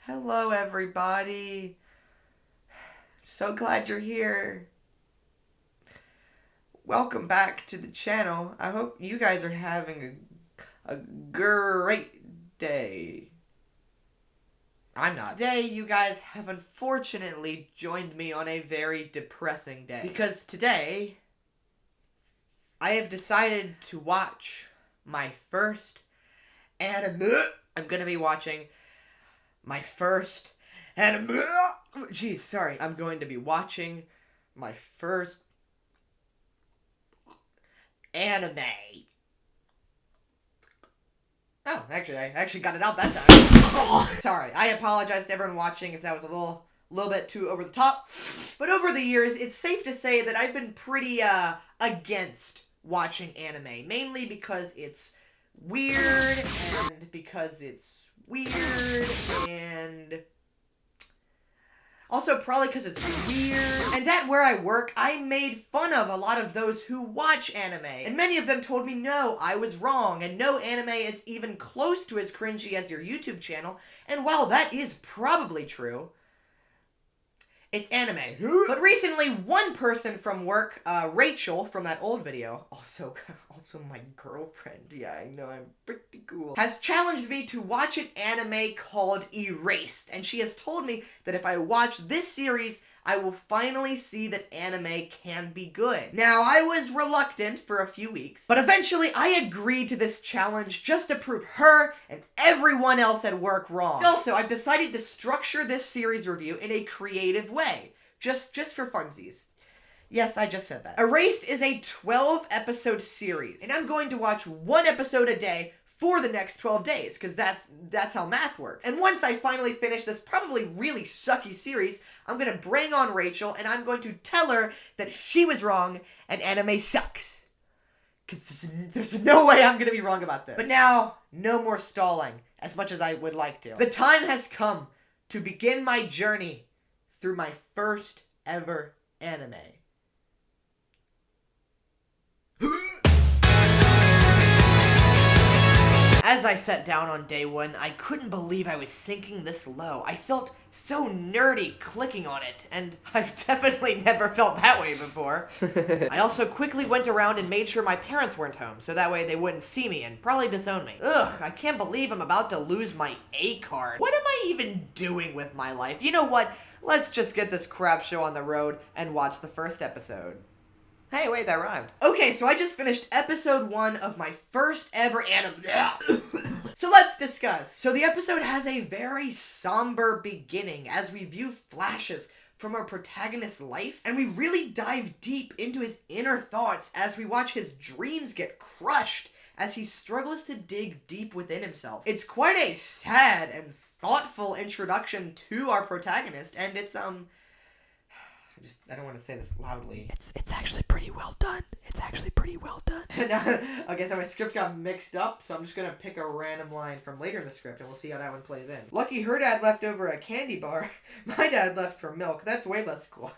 Hello, everybody. So glad you're here. Welcome back to the channel. I hope you guys are having a great day. I'm not. Today, you guys have unfortunately joined me on a very depressing day. Because today, I have decided to watch my first anime. I'm gonna be watching my first anime. Jeez, sorry. I'm going to be watching my first anime. Oh, actually, I actually got it out that time. Sorry, I apologize to everyone watching if that was a little bit too over the top. But over the years, it's safe to say that I've been pretty against watching anime, mainly because it's weird and also probably because it's weird. And at where I work, I made fun of a lot of those who watch anime. And many of them told me, no, I was wrong, and no anime is even close to as cringy as your YouTube channel. And while that is probably true, it's anime. But recently, one person from work, Rachel from that old video, also my girlfriend, yeah, I know, I'm pretty cool, has challenged me to watch an anime called Erased. And she has told me that if I watch this series, I will finally see that anime can be good. Now, I was reluctant for a few weeks, but eventually I agreed to this challenge just to prove her and everyone else at work wrong. And also, I've decided to structure this series review in a creative way, just for funsies. Yes, I just said that. Erased is a 12-episode series, and I'm going to watch one episode a day for the next 12 days, because that's how math works. And once I finally finish this probably really sucky series, I'm going to bring on Rachel, and I'm going to tell her that she was wrong, and anime sucks. Because there's no way I'm going to be wrong about this. But now, no more stalling, as much as I would like to. The time has come to begin my journey through my first ever anime. As I sat down on day one, I couldn't believe I was sinking this low. I felt so nerdy clicking on it, and I've definitely never felt that way before. I also quickly went around and made sure my parents weren't home, so that way they wouldn't see me and probably disown me. Ugh, I can't believe I'm about to lose my A card. What am I even doing with my life? You know what? Let's just get this crap show on the road and watch the first episode. Hey, wait, that rhymed. Okay, so I just finished episode 1 of my first ever anime. So let's discuss. So the episode has a very somber beginning as we view flashes from our protagonist's life, and we really dive deep into his inner thoughts as we watch his dreams get crushed as he struggles to dig deep within himself. It's quite a sad and thoughtful introduction to our protagonist, and it's I don't want to say this loudly. It's actually pretty well done. It's actually pretty well done. Okay, so my script got mixed up, so I'm just going to pick a random line from later in the script, and we'll see how that one plays in. Lucky her dad left over a candy bar. My dad left for milk. That's way less cool.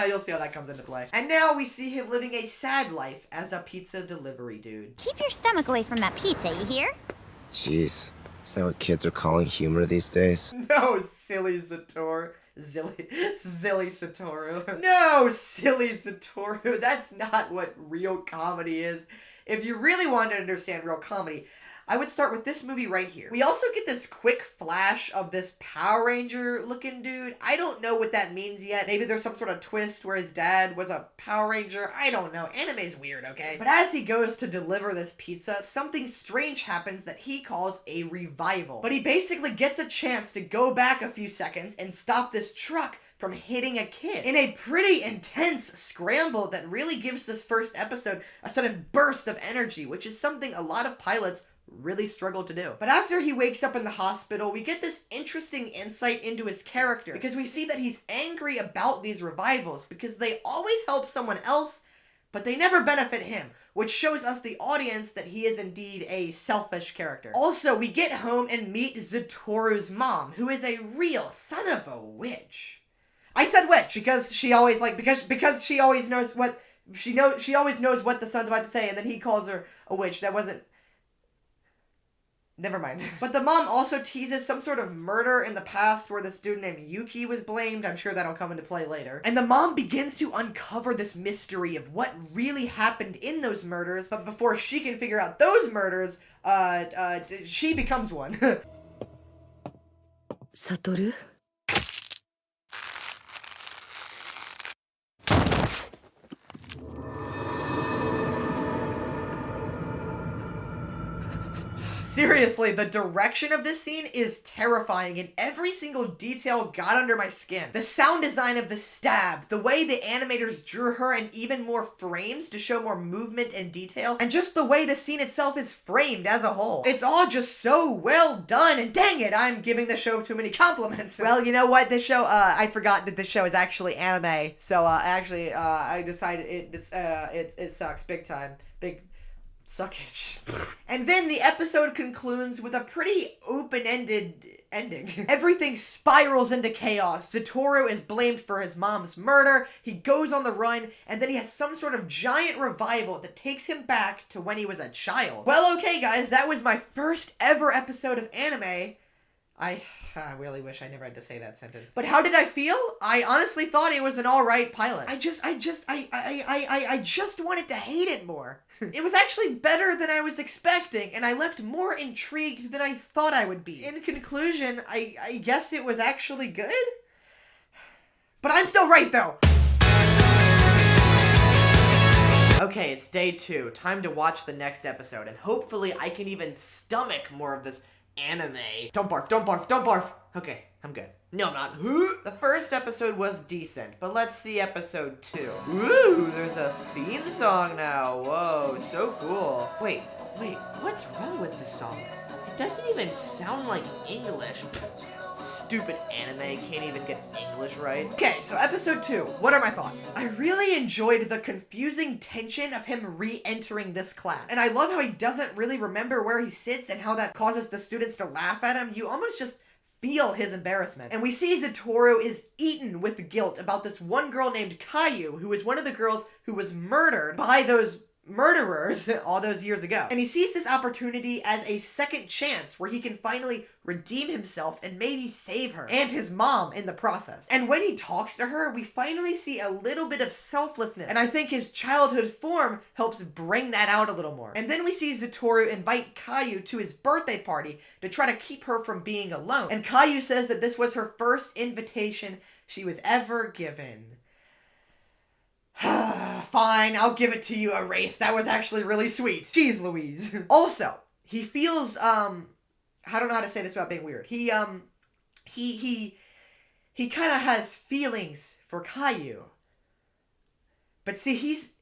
You'll see how that comes into play. And now we see him living a sad life as a pizza delivery dude. Keep your stomach away from that pizza, you hear? Jeez, is that what kids are calling humor these days? No, silly Satoru. Silly Satoru. No, silly Satoru. That's not what real comedy is. If you really want to understand real comedy, I would start with this movie right here. We also get this quick flash of this Power Ranger looking dude. I don't know what that means yet. Maybe there's some sort of twist where his dad was a Power Ranger. I don't know. Anime's weird, okay? But as he goes to deliver this pizza, something strange happens that he calls a revival. But he basically gets a chance to go back a few seconds and stop this truck from hitting a kid in a pretty intense scramble that really gives this first episode a sudden burst of energy, which is something a lot of pilots really struggled to do. But after he wakes up in the hospital, we get this interesting insight into his character, because we see that he's angry about these revivals because they always help someone else, but they never benefit him, which shows us, the audience, that he is indeed a selfish character. Also, we get home and meet Zatoru's mom, who is a real son of a witch. I said witch because she always because she always knows what she always knows what the son's about to say, and then he calls her a witch. That wasn't Never mind. But the mom also teases some sort of murder in the past where this dude named Yuki was blamed. I'm sure that'll come into play later. And the mom begins to uncover this mystery of what really happened in those murders. But before she can figure out those murders, she becomes one. Satoru? Seriously, the direction of this scene is terrifying, and every single detail got under my skin. The sound design of the stab, the way the animators drew her in even more frames to show more movement and detail, and just the way the scene itself is framed as a whole. It's all just so well done, and dang it, I'm giving the show too many compliments. Well, you know what? This show, I forgot that this show is actually anime, so I decided it sucks big time. Suckage. And then the episode concludes with a pretty open-ended ending. Everything spirals into chaos. Satoru is blamed for his mom's murder, he goes on the run, and then he has some sort of giant revival that takes him back to when he was a child. Well, okay guys, that was my first ever episode of anime. I really wish I never had to say that sentence. But how did I feel? I honestly thought it was an alright pilot. I just wanted to hate it more. It was actually better than I was expecting, and I left more intrigued than I thought I would be. In conclusion, I guess it was actually good? But I'm still right, though! Okay, it's day 2. Time to watch the next episode, and hopefully I can even stomach more of this anime. Don't barf, don't barf, don't barf! Okay, I'm good. No, I'm not. The first episode was decent, but let's see episode 2. Ooh, there's a theme song now. Whoa, so cool. Wait, what's wrong with this song? It doesn't even sound like English. Stupid anime can't even get English right. Okay, so episode 2. What are my thoughts? I really enjoyed the confusing tension of him re-entering this class. And I love how he doesn't really remember where he sits and how that causes the students to laugh at him. You almost just feel his embarrassment. And we see Satoru is eaten with guilt about this one girl named Kayu, who is one of the girls who was murdered by those murderers all those years ago. And he sees this opportunity as a second chance where he can finally redeem himself and maybe save her and his mom in the process. And when he talks to her, we finally see a little bit of selflessness, and I think his childhood form helps bring that out a little more. And then we see Satoru invite Kayu to his birthday party to try to keep her from being alone. And Kayu says that this was her first invitation she was ever given. Fine, I'll give it to you, Erase. That was actually really sweet. Jeez Louise. Also, he feels, I don't know how to say this without being weird. He kind of has feelings for Kayu. But see, he's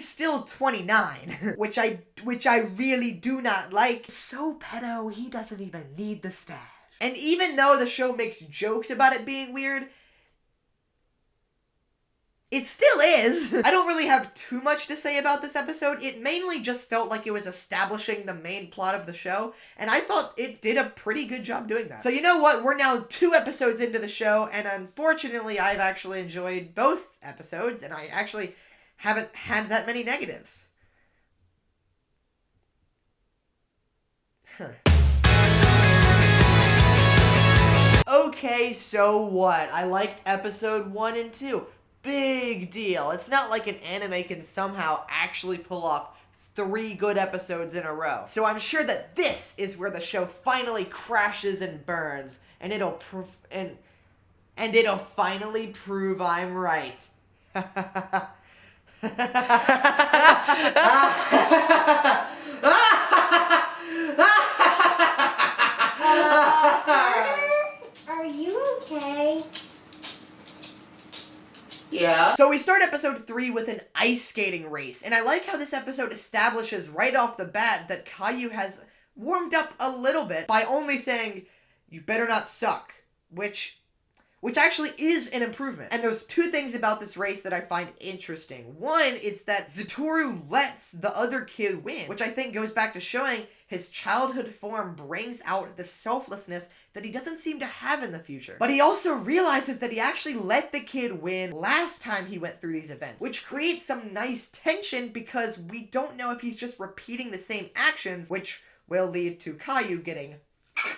still 29, which I really do not like. So pedo, he doesn't even need the stash. And even though the show makes jokes about it being weird, it still is. I don't really have too much to say about this episode. It mainly just felt like it was establishing the main plot of the show, and I thought it did a pretty good job doing that. So you know what? We're now 2 episodes into the show, and unfortunately, I've actually enjoyed both episodes, and I actually haven't had that many negatives. Okay, so what? I liked episode 1 and 2. Big deal. It's not like an anime can somehow actually pull off 3 good episodes in a row. So I'm sure that this is where the show finally crashes and burns, and it'll finally prove I'm right. Are you okay? Yeah. So we start episode 3 with an ice skating race, and I like how this episode establishes right off the bat that Kayu has warmed up a little bit by only saying, "You better not suck," which which actually is an improvement. And there's two things about this race that I find interesting. One is that Zatoru lets the other kid win, which I think goes back to showing his childhood form brings out the selflessness that he doesn't seem to have in the future. But he also realizes that he actually let the kid win last time he went through these events, which creates some nice tension because we don't know if he's just repeating the same actions, which will lead to Caillou getting...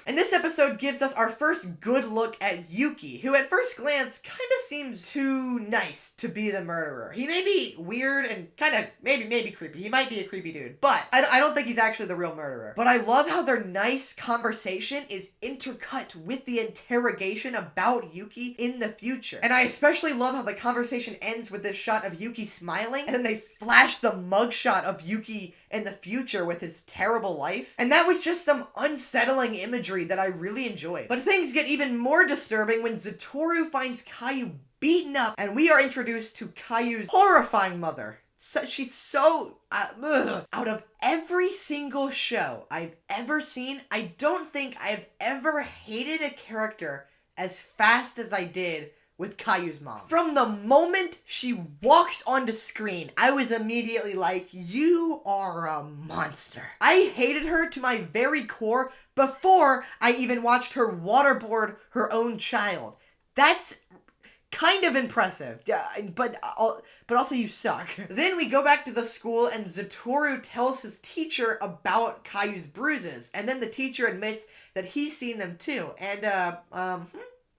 And this episode gives us our first good look at Yuki, who at first glance kind of seems too nice to be the murderer. He may be weird and kind of maybe creepy. He might be a creepy dude, but I don't think he's actually the real murderer. But I love how their nice conversation is intercut with the interrogation about Yuki in the future. And I especially love how the conversation ends with this shot of Yuki smiling, and then they flash the mugshot of Yuki in the future with his terrible life. And that was just some unsettling imagery that I really enjoyed. But things get even more disturbing when Zatoru finds Caillou beaten up, and we are introduced to Caillou's horrifying mother. She's so... Out of every single show I've ever seen, I don't think I've ever hated a character as fast as I did with Caillou's mom. From the moment she walks onto screen, I was immediately like, you are a monster. I hated her to my very core before I even watched her waterboard her own child. That's kind of impressive, but also you suck. Then we go back to the school and Zatoru tells his teacher about Caillou's bruises, and then the teacher admits that he's seen them too. And,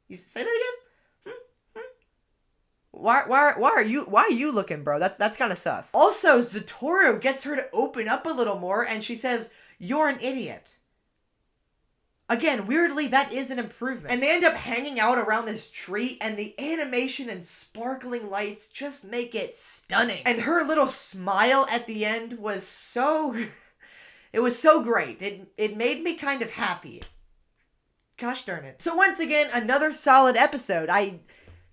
you say that again? Why are you looking, bro? That's kind of sus. Also, Zatoru gets her to open up a little more, and she says, "You're an idiot." Again, weirdly, that is an improvement. And they end up hanging out around this tree, and the animation and sparkling lights just make it stunning. And her little smile at the end was so... it was so great. It made me kind of happy. Gosh darn it. So once again, another solid episode.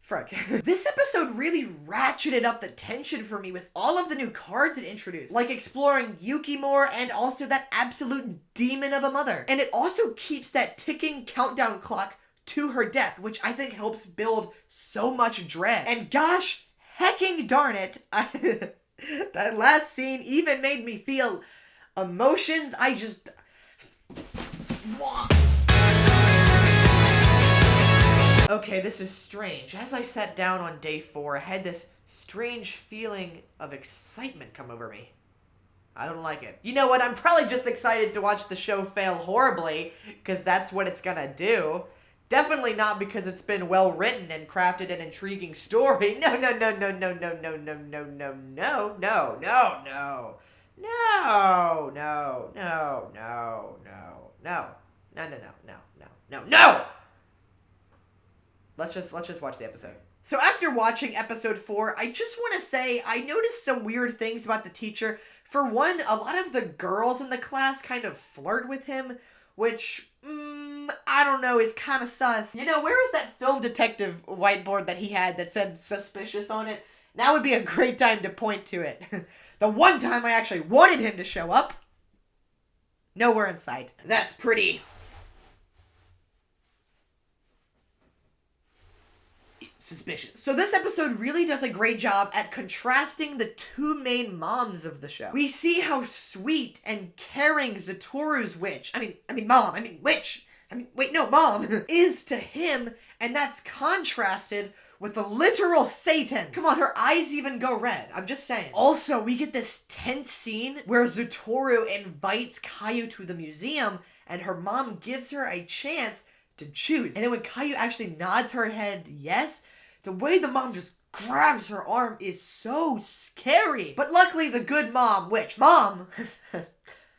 Frick. This episode really ratcheted up the tension for me with all of the new cards it introduced, like exploring Yuki more and also that absolute demon of a mother. And it also keeps that ticking countdown clock to her death, which I think helps build so much dread. And gosh hecking darn it, that last scene even made me feel emotions I just... Okay, this is strange. As I sat down on day 4, I had this strange feeling of excitement come over me. I don't like it. You know what? I'm probably just excited to watch the show fail horribly, because that's what it's gonna do. Definitely not because it's been well written and crafted an intriguing story. No. Let's just watch the episode. So after watching episode 4, I just want to say I noticed some weird things about the teacher. For one, a lot of the girls in the class kind of flirt with him, which, I don't know, is kind of sus. You know, where is that film detective whiteboard that he had that said suspicious on it? Now would be a great time to point to it. The one time I actually wanted him to show up. Nowhere in sight. That's pretty... suspicious. So this episode really does a great job at contrasting the two main moms of the show. We see how sweet and caring Zatoru's mom is to him, and that's contrasted with the literal Satan. Come on, her eyes even go red. I'm just saying. Also, we get this tense scene where Zatoru invites Caillou to the museum, and her mom gives her a chance to choose. And then when Caillou actually nods her head yes, the way the mom just grabs her arm is so scary. But luckily the good mom,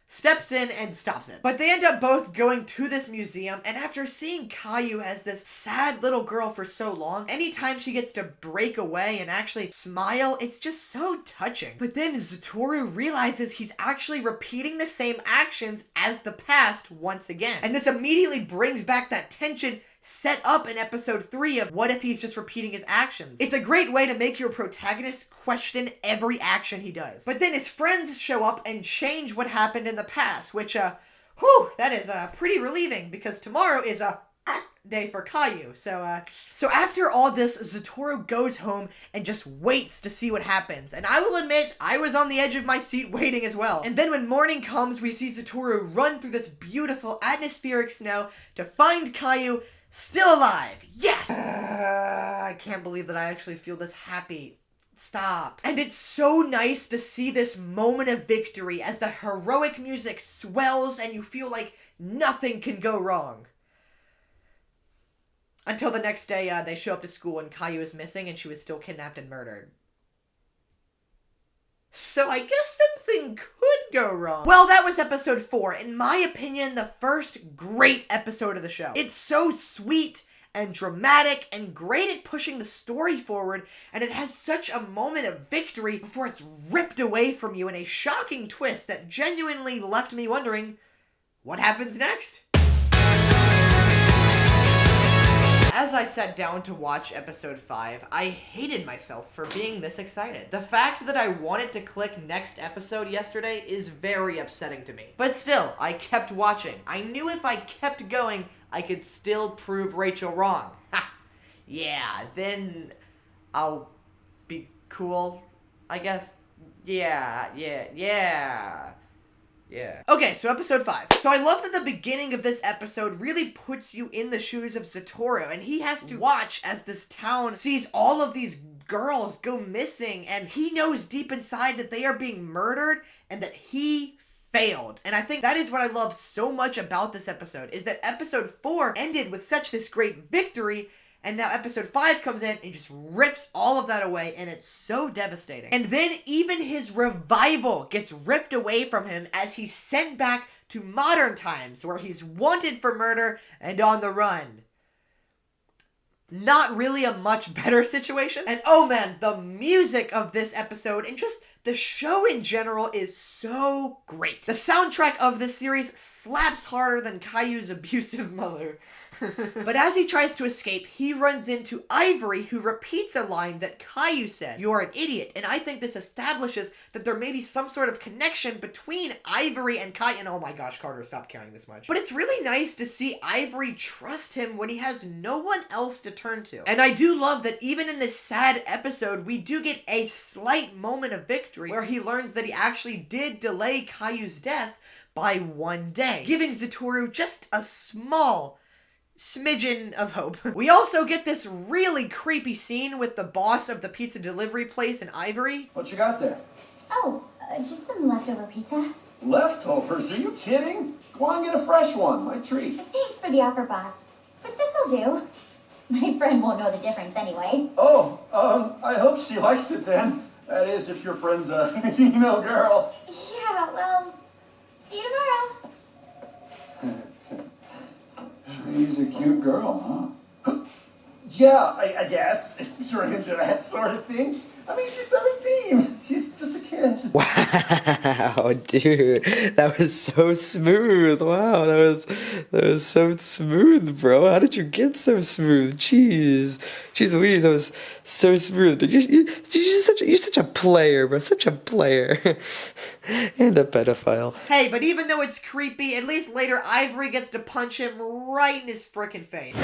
steps in and stops it. But they end up both going to this museum, and after seeing Caillou as this sad little girl for so long, anytime she gets to break away and actually smile, it's just so touching. But then Zatoru realizes he's actually repeating the same actions as the past once again. And this immediately brings back that tension set up in episode 3 of what if he's just repeating his actions. It's a great way to make your protagonist question every action he does. But then his friends show up and change what happened in the past, which, that is pretty relieving, because tomorrow is day for Caillou. So after all this, Zatoru goes home and just waits to see what happens. And I will admit, I was on the edge of my seat waiting as well. And then when morning comes, we see Zatoru run through this beautiful atmospheric snow to find Caillou still alive. Yes! I can't believe that I actually feel this happy. Stop. And it's so nice to see this moment of victory as the heroic music swells and you feel like nothing can go wrong. Until the next day, they show up to school and Caillou is missing and she was still kidnapped and murdered. So I guess something could go wrong. Well, that was episode 4. In my opinion, the first great episode of the show. It's so sweet and dramatic and great at pushing the story forward, and it has such a moment of victory before it's ripped away from you in a shocking twist that genuinely left me wondering, what happens next? As I sat down to watch episode 5, I hated myself for being this excited. The fact that I wanted to click next episode yesterday is very upsetting to me. But still, I kept watching. I knew if I kept going, I could still prove Rachel wrong. Ha! Yeah, then I'll be cool, I guess. Yeah. Okay, so episode 5. So I love that the beginning of this episode really puts you in the shoes of Zatoru, and he has to watch as this town sees all of these girls go missing, and he knows deep inside that they are being murdered, and that he failed. And I think that is what I love so much about this episode, is that episode 4 ended with such this great victory, and now episode 5 comes in and just rips all of that away, and it's so devastating. And then even his revival gets ripped away from him as he's sent back to modern times, where he's wanted for murder and on the run. Not really a much better situation. And oh man, the music of this episode and just the show in general is so great. The soundtrack of this series slaps harder than Caillou's abusive mother. But as he tries to escape, he runs into Ivory, who repeats a line that Caillou said, "You're an idiot." And I think this establishes that there may be some sort of connection between Ivory and Caillou. And oh my gosh, Carter, stop counting this much. But it's really nice to see Ivory trust him when he has no one else to turn to. And I do love that even in this sad episode, we do get a slight moment of victory where he learns that he actually did delay Caillou's death by 1 day, giving Zatoru just a small smidgen of hope. We also get this really creepy scene with the boss of the pizza delivery place and Ivory. What you got there? Oh, just some leftover pizza. Leftovers? Are you kidding? Go on, get a fresh one. My treat. Thanks for the offer, boss. But this'll do. My friend won't know the difference anyway. Oh, I hope she likes it then. That is, if your friend's a, girl. Yeah, well, see you tomorrow. She's a cute girl, huh? Yeah, I guess. If you're into that sort of thing. I mean, she's 17. She's just a kid. Wow, dude, that was so smooth. Wow, that was so smooth, bro. How did you get so smooth? Jeez Louise, that was so smooth. You're such a player, bro. Such a player. And a pedophile. Hey, but even though it's creepy, at least later Ivory gets to punch him right in his frickin' face.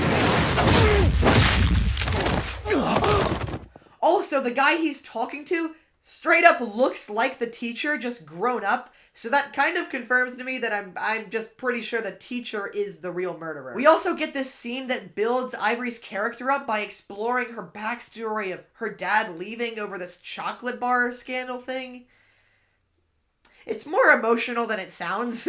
Also, the guy he's talking to straight up looks like the teacher, just grown up. So that kind of confirms to me that I'm just pretty sure the teacher is the real murderer. We also get this scene that builds Ivory's character up by exploring her backstory of her dad leaving over this chocolate bar scandal thing. It's more emotional than it sounds.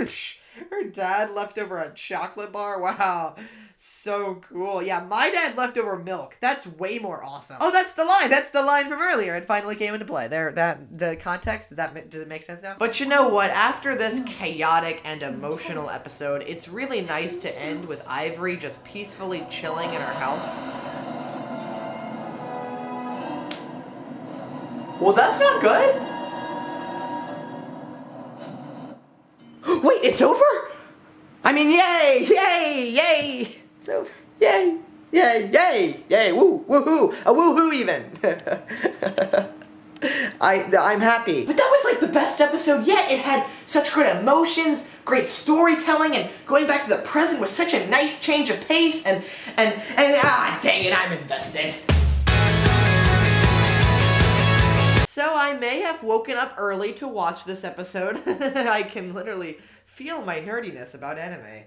Her dad left over a chocolate bar? Wow. So cool. Yeah, my dad left over milk. That's way more awesome. Oh, that's the line. That's the line from earlier. It finally came into play. The context, does it make sense now? But you know what? After this chaotic and emotional episode, it's really nice to end with Ivory just peacefully chilling in her house. Well, that's not good. Wait, it's over? I mean, yay! It's over. Yay, woo, woohoo, a woohoo even. I'm happy. But that was like the best episode yet. It had such good emotions, great storytelling, and going back to the present was such a nice change of pace, and dang it, I'm invested. So I may have woken up early to watch this episode. I can literally feel my nerdiness about anime.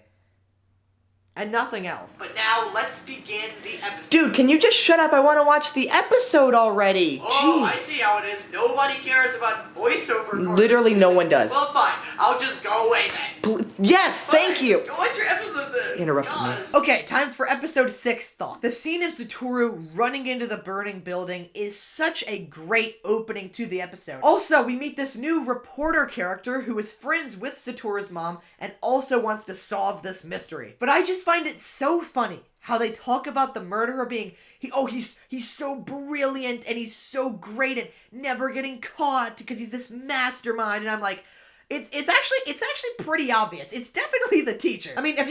And nothing else. But now, let's begin the episode. Dude, can you just shut up? I want to watch the episode already. Oh, Jeez. I see how it is. Nobody cares about voiceover. Literally no one does. Well, fine. I'll just go away then. Yes, thank you. Go watch your episode then. Interrupted me. Okay, time for episode 6 thought. The scene of Satoru running into the burning building is such a great opening to the episode. Also, we meet this new reporter character who is friends with Satoru's mom and also wants to solve this mystery. But I just find it so funny how they talk about the murderer being he's so brilliant and he's so great at never getting caught because he's this mastermind, and I'm like, it's actually pretty obvious. It's definitely the teacher. I mean, if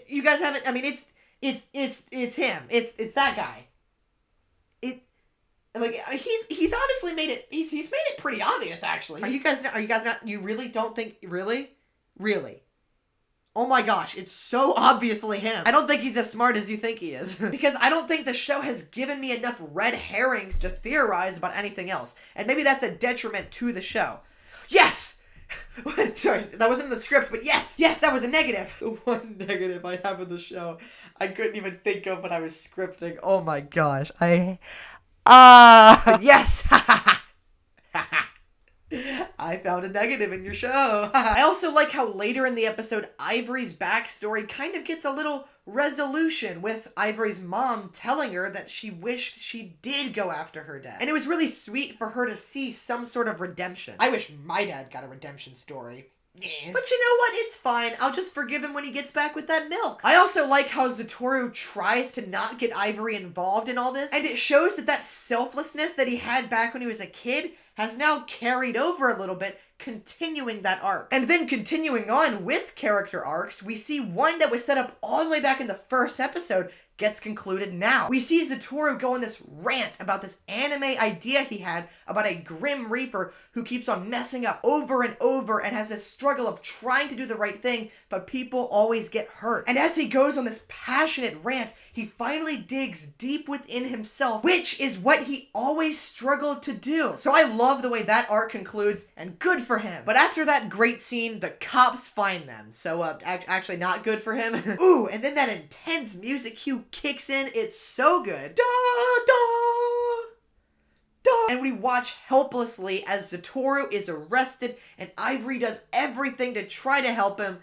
you guys haven't, I mean, it's him. It's that guy. He's honestly made it. He's made it pretty obvious, actually. Are you guys not? You really don't think? Really? Oh my gosh, it's so obviously him. I don't think he's as smart as you think he is. Because I don't think the show has given me enough red herrings to theorize about anything else. And maybe that's a detriment to the show. Yes! Sorry, that wasn't in the script, but yes, that was a negative. The one negative I have in the show, I couldn't even think of when I was scripting. Oh my gosh, yes! I found a negative in your show. I also like how later in the episode, Ivory's backstory kind of gets a little resolution with Ivory's mom telling her that she wished she did go after her dad. And it was really sweet for her to see some sort of redemption. I wish my dad got a redemption story. But you know what? It's fine. I'll just forgive him when he gets back with that milk. I also like how Satoru tries to not get Ivory involved in all this, and it shows that selflessness that he had back when he was a kid has now carried over a little bit, continuing that arc. And then continuing on with character arcs, we see one that was set up all the way back in the first episode gets concluded now. We see Satoru go on this rant about this anime idea he had about a Grim Reaper who keeps on messing up over and over and has this struggle of trying to do the right thing, but people always get hurt. And as he goes on this passionate rant, he finally digs deep within himself, which is what he always struggled to do. So I love the way that arc concludes, and good for him. But after that great scene, the cops find them. So, actually not good for him. Ooh, and then that intense music cue kicks in. It's so good. Da, da, da. And we watch helplessly as Satoru is arrested and Ivory does everything to try to help him,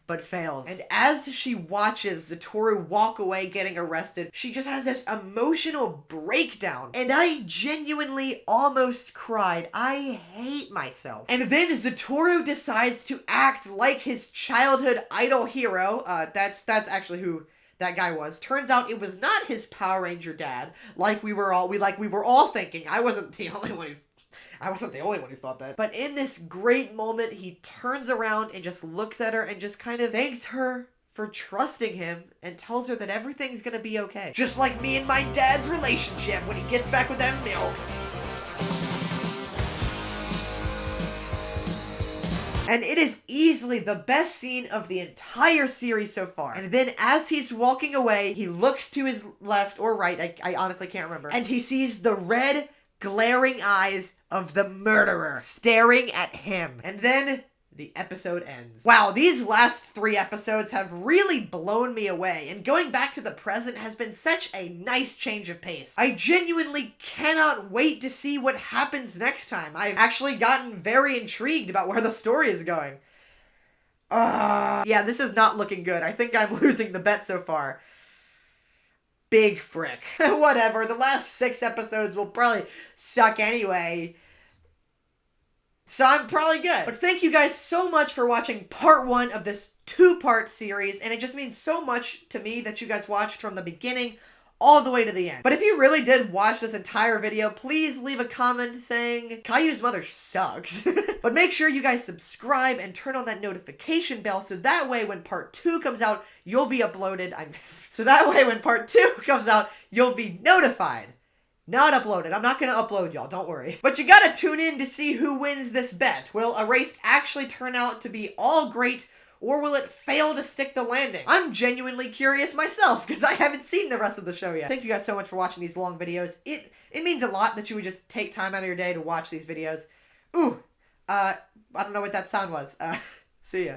but fails. And as she watches Satoru walk away getting arrested, she just has this emotional breakdown. And I genuinely almost cried. I hate myself. And then Satoru decides to act like his childhood idol hero. That's actually who that guy was. Turns out it was not his Power Ranger dad, like we were all thinking. I wasn't the only one who thought that. But in this great moment, he turns around and just looks at her and just kind of thanks her for trusting him and tells her that everything's gonna be okay. Just like me and my dad's relationship when he gets back with that milk. And it is easily the best scene of the entire series so far. And then as he's walking away, he looks to his left or right, I honestly can't remember, and he sees the red, glaring eyes of the murderer staring at him. And then the episode ends. Wow, these last 3 episodes have really blown me away, and going back to the present has been such a nice change of pace. I genuinely cannot wait to see what happens next time. I've actually gotten very intrigued about where the story is going. Yeah, this is not looking good. I think I'm losing the bet so far. Big frick. Whatever, the last 6 episodes will probably suck anyway. So I'm probably good. But thank you guys so much for watching part 1 of this 2-part series, and it just means so much to me that you guys watched from the beginning all the way to the end. But if you really did watch this entire video, please leave a comment saying Caillou's mother sucks. But make sure you guys subscribe and turn on that notification bell so that way when part 2 comes out, you'll be uploaded. So that way when part 2 comes out, you'll be notified. Not uploaded. I'm not gonna upload y'all, don't worry. But you gotta tune in to see who wins this bet. Will Erased actually turn out to be all great, or will it fail to stick the landing? I'm genuinely curious myself, because I haven't seen the rest of the show yet. Thank you guys so much for watching these long videos. It means a lot that you would just take time out of your day to watch these videos. Ooh, I don't know what that sound was. See ya.